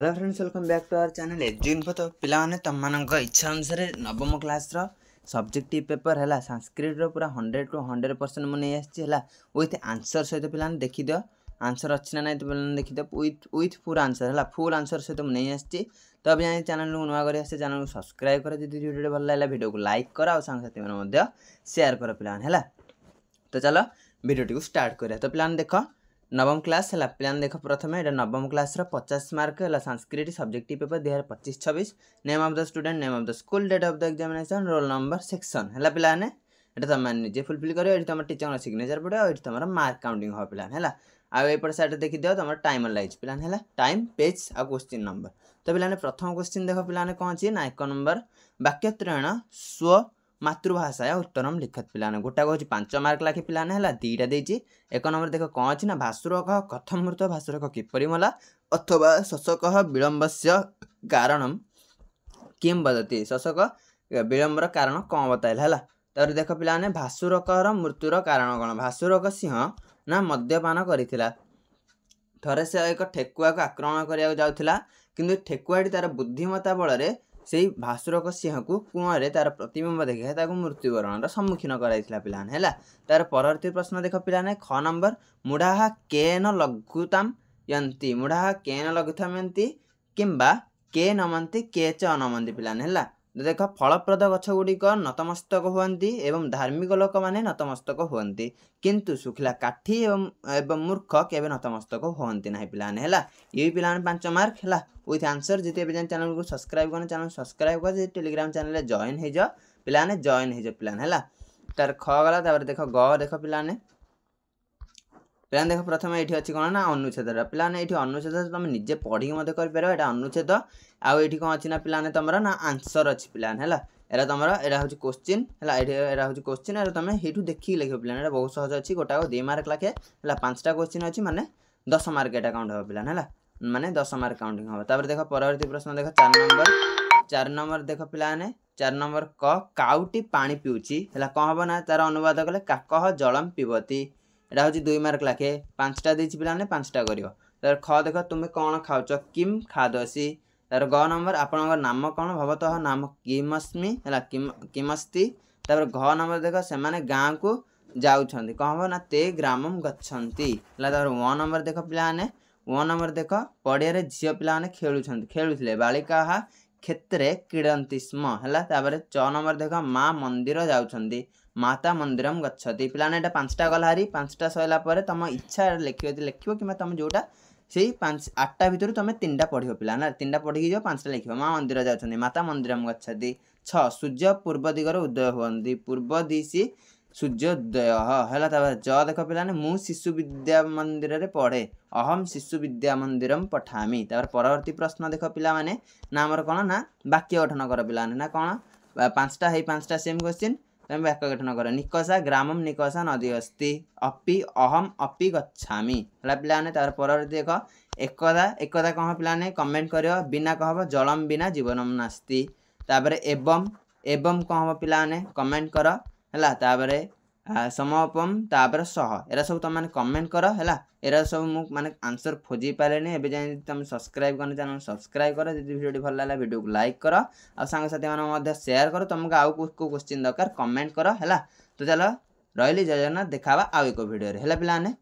Hello friends, welcome back to our channel edu info. तो पिलाने तुम इच्छा अनुसार नवम क्लास सब्जेक्टिव पेपर है संस्कृत पूरा 100 to 100% मुझे आसला विथ आंसर सहित पिलाने देखीद आंसर अच्छी ना ना तो पिलाने देखीद विथ पूरा आंसर है फुल आंसर सहित मुझे आसी। तो अभी जाए चैनल को नुआ कर चैनल को सब्सक्राइब कर वीडियो भल लगा वीडियो को लाइक कर और सांगसाथी मैंने शेयर कर पिलाने है। तो चलो वीडियो को स्टार्ट करिया। तो पिलाने देख नवम क्लास है प्लान देख प्रथम ये नवम क्लास 50 मार्क है Sanskrit subjective paper 2025-26 name of the student name of the school date of the examination roll number section है पिलाने ये तुम निजे फुलफिल कर तुम टीचर सिग्नेचर पड़ो ये तुम मार्क काउंटिंग हम पिलाने है आउट साइड देखी दियो तुम टाइम लाइज पिलाने है टाइम पेज आ क्वेश्चन नंबर। तो पिलाने प्रथम क्वेश्चन देख पिलाने कौन अच्छी ना 1 नंबर वाक्यत्रयण स्व मातृभाषा उत्तरम लिखत पिलाने गोटा कह 5 मार्क लाखे पिलाने है दीटा देती। 1 नंबर देख कौन अच्छी ना भासुरक कथम मृत भासुरक किपरि मला अथवा शोषक विलंबस्य कारण किम बदती शोषक विलंबर कारण कौन बताइल है। तर देख पिलाने भासुरकर मृत्युर कारण कौन भासुरक सिंह ना मद्यपान करथिला थरे से एक ठेकुआ को आक्रमण करिया जाउथिला किंतु ठेकुआटी तार बुद्धिमत्ता बल से भासुरक सिंह को कुआं तार प्रतिबिंब देखिए मृत्युवरण सम्मुखीन कराइला पिलाने है। तार परवर्ती प्रश्न देख पिलाने 6 नंबर मुढ़ा केन लघुताम यंती मुढ़ा केन लघुताम यंती किंबा के नमंती के च अनमंती पिलाने है। देख फलप्रद गछ गुड़िक नतमस्तक हुअन्ति एवं धार्मिक लोक माने नतमस्तक हुअन्ति किंतु सुखिला काठी एवं मूर्ख केबे नतमस्तक हुअन्ति नाही पिलाने है। ये पिलाने 5 मार्क है विथ आंसर जिते भी चैनल को सब्सक्राइब करना चैनल सब्सक्राइब कर टेलीग्राम चैनल जॉइन हो जाओ पिलाने जॉइन हो जाओ पिलाने है। तार ख गला देख ग देख पिलाने देख प्रथम ये अच्छी कौन ना अनुच्छेद पिलाने ये अनुच्छेद तुम निजे पढ़ी कर अनुच्छेद आउ ये कौन अच्छी ना पिलाने तुम ना आंसर अच्छी पिलाने है एरा तुम एरा हूँ क्वेश्चन है एरा हूँ क्वेश्चन एरा तुम ये देखिए लिख पिलाने बहुत सहज अच्छी गोटा 2 मार्क लाखे है 5टा क्वेश्चन अच्छी माने 10 मार्क एटा काउंट हम पिलाने है माने 10 मार्क काउंटिंग हम। तापर देख परवर्ती प्रश्न देख 4 नंबर देख पिलाने 4 नंबर क काउटी पानी पिउची है कौन हम ना तार अनुवाद कले काकह जलम पिबती एटा हूँ 2 मार्क लाखे 5टा देछि पिलाने 5टा करियो। तार ख देख तुम कौन खाउच किम खादसी तार ग नंबर आपन नाम कौन भवतः नाम किमस्मी है किमस्ति। तापर घ नंबर देख से माने गाँ को जाउछंती कौन हम ना ते ग्रामम गच्छन्ति है। तापर 1 नंबर देख पिलाने 1 नंबर देख पड़िया झील पिलाने खेलुले बालिका क्षेत्रे क्रीडती स्म है। तापर 6 नंबर देख माँ मंदिर जाउछंती माता मंदिरम गच्छति पिलाने एटा 5टा गला हारी 5टा सैला पर तुम इच्छा लिखियो लिखियो कि तुम जोटा से 8टा भितर तुम 3टा पढ़ियो पिलाना 3टा पढ़ी जाओ 5टा लिखियो माँ मंदिर जाउछंती माता मंदिरम गच्छति। 6 सूर्य पूर्व दिगर उदय हुअन्ति पूर्व दिशि सूर्योदय है। ज देख पिलाने मु शिशु विद्या मंदिर रे पढ़े अहम शिशु विद्या मंदिरम पठामी। परवर्ती प्रश्न देख पिला माने ना आमर कौन ना वाक्य गठन कर पिलाने ना कौन 5टा है 5टा सेम क्वेश्चन तुम वाक्य गठन कर निकषा ग्रामम निकषा नदी अस्ति अपि अहम अपि गच्छामि है पिलाने। तार परवर्ती देख एकदा कह पिलाने कमेंट करियो बिना कह जलम बिना जीवनम नास्ति। तापर एवं कह पिलाने कमेंट कर है। तापर समपम तापर सह एरा सब तुम कमेंट कर है एरा सब मुझे माने आंसर खोजी पारे एवं जाए तुम सब्सक्राइब कर चैनल सब्सक्राइब कर वीडियो भल लगा वीडियो को लाइक कर आ सांगसाथी मैंने शेयर कर तुमको आउ को क्वेश्चन दरकार कमेंट कर है। तो चलो रही जय जगन्नाथ देखा आउ एक वीडियो है पिलाने।